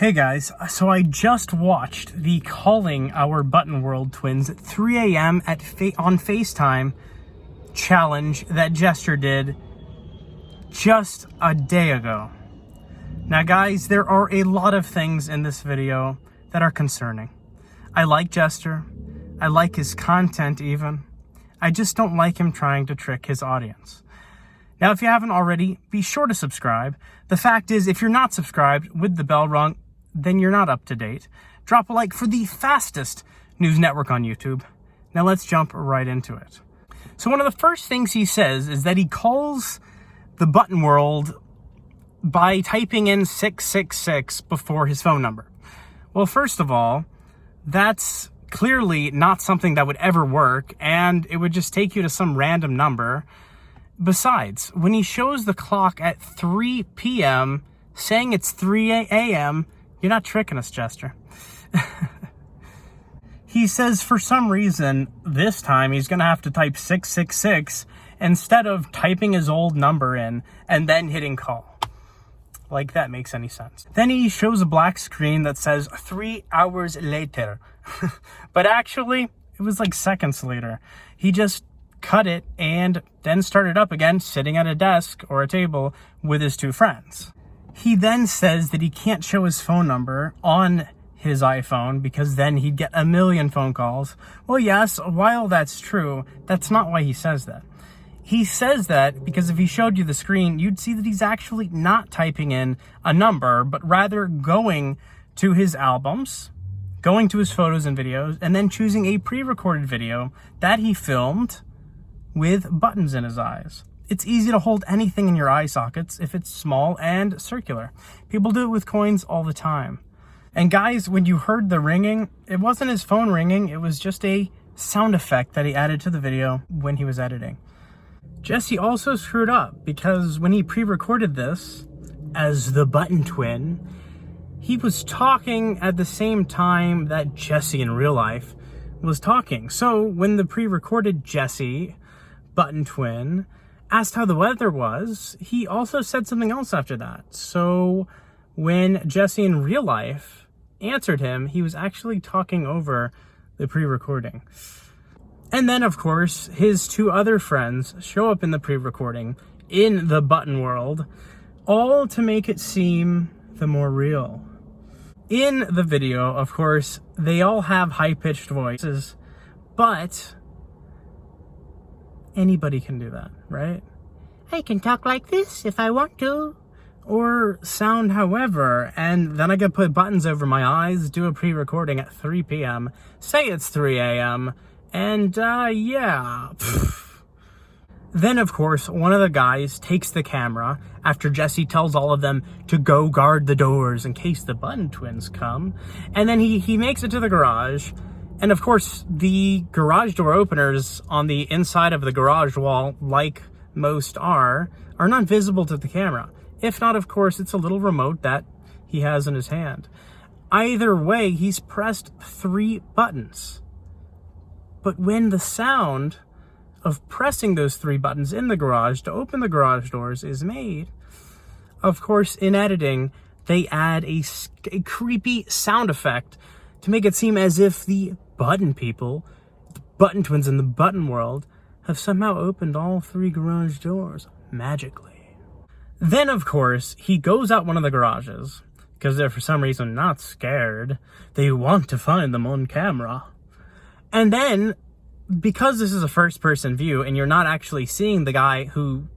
Hey guys, so I just watched the Calling Our Button World Twins at 3 a.m. on FaceTime challenge that Jester did just a day ago. Now guys, there are a lot of things in this video that are concerning. I like Jester. I like his content even. I just don't like him trying to trick his audience. Now, if you haven't already, be sure to subscribe. The fact is, if you're not subscribed with the bell rung, then you're not up to date. Drop a like for the fastest news network on YouTube. Now let's jump right into it. So one of the first things he says is that he calls the button world by typing in 666 before his phone number. Well, first of all, that's clearly not something that would ever work, and it would just take you to some random number. Besides, when he shows the clock at 3 p.m., saying it's 3 a.m., you're not tricking us, Jester. He says for some reason, this time he's going to have to type 666 instead of typing his old number in and then hitting call. Like that makes any sense. Then he shows a black screen that says 3 hours later. But actually, it was like seconds later. He just cut it and then started up again, sitting at a desk or a table with his two friends. He then says that he can't show his phone number on his iPhone because then he'd get a million phone calls. Well, yes, while that's true, that's not why he says that. He says that because if he showed you the screen, you'd see that he's actually not typing in a number, but rather going to his albums, going to his photos and videos, and then choosing a pre-recorded video that he filmed with buttons in his eyes. It's easy to hold anything in your eye sockets if it's small and circular. People do it with coins all the time. And guys, when you heard the ringing, it wasn't his phone ringing, it was just a sound effect that he added to the video when he was editing. Jesse also screwed up because when he pre-recorded this as the Button Twin, he was talking at the same time that Jesse in real life was talking. So when the pre-recorded Jesse, Button Twin, asked how the weather was, he also said something else after that. So when Jesse in real life answered him, he was actually talking over the pre-recording. And then, of course, his two other friends show up in the pre-recording in the button world, all to make it seem the more real. In the video, of course, they all have high-pitched voices, but anybody can do that, right? I can talk like this if I want to. Or sound however, and then I can put buttons over my eyes, do a pre-recording at 3 p.m., say it's 3 a.m., and yeah. Then, of course, one of the guys takes the camera after Jesse tells all of them to go guard the doors in case the Button Twins come, and then he makes it to the garage. And of course, the garage door openers on the inside of the garage wall, like most are not visible to the camera. If not, of course, it's a little remote that he has in his hand. Either way, he's pressed 3 buttons. But when the sound of pressing those 3 buttons in the garage to open the garage doors is made, of course, in editing, they add a creepy sound effect to make it seem as if the button people, the Button Twins in the button world, have somehow opened all 3 garage doors magically. Then, of course, he goes out one of the garages, because they're for some reason not scared. They want to find them on camera. And then, because this is a first-person view, and you're not actually seeing the guy who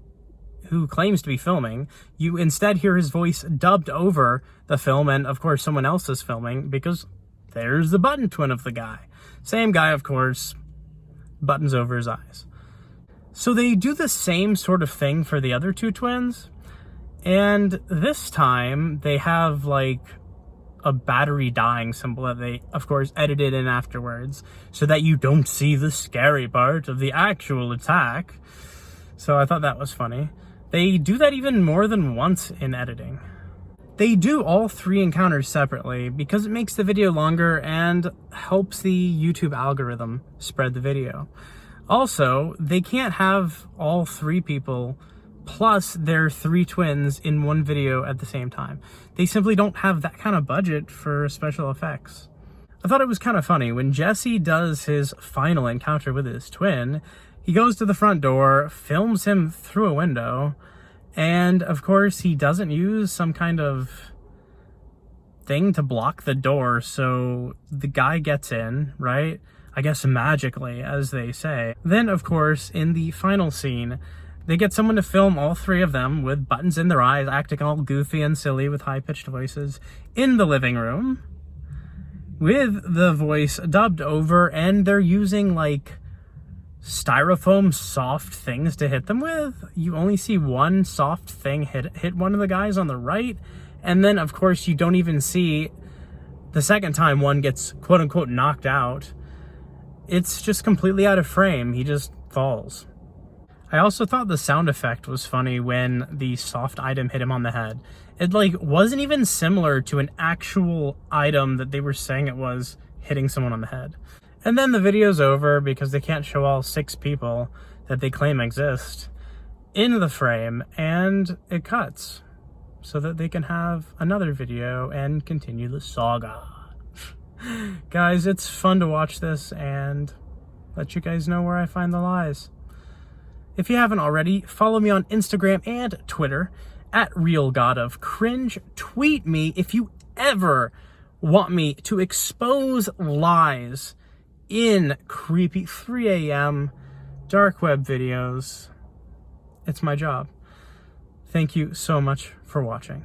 claims to be filming, you instead hear his voice dubbed over the film, and of course someone else is filming, because there's the Button Twin of the guy. Same guy, of course, buttons over his eyes. So they do the same sort of thing for the other 2 twins, and this time they have like a battery dying symbol that they, of course, edited in afterwards so that you don't see the scary part of the actual attack. So I thought that was funny. They do that even more than once in editing. They do all 3 encounters separately because it makes the video longer and helps the YouTube algorithm spread the video. Also, they can't have all 3 people plus their 3 twins in one video at the same time. They simply don't have that kind of budget for special effects. I thought it was kind of funny when Jesse does his final encounter with his twin. He goes to the front door, films him through a window, and of course he doesn't use some kind of thing to block the door, so the guy gets in, right? I guess magically, as they say. Then, of course, in the final scene, they get someone to film all 3 of them with buttons in their eyes, acting all goofy and silly with high-pitched voices in the living room, with the voice dubbed over, and they're using like styrofoam soft things to hit them with. You only see one soft thing hit one of the guys on the right, and then of course you don't even see the second time one gets quote-unquote knocked out. It's just completely out of frame. He just falls. I also thought the sound effect was funny when the soft item hit him on the head. It like wasn't even similar to an actual item that they were saying it was hitting someone on the head. And then the video's over because they can't show all 6 people that they claim exist in the frame, and it cuts so that they can have another video and continue the saga. Guys, it's fun to watch this and let you guys know where I find the lies. If you haven't already, follow me on Instagram and Twitter at RealGodOfCringe. Tweet me if you ever want me to expose lies in creepy 3 a.m. dark web videos. It's my job. Thank you so much for watching.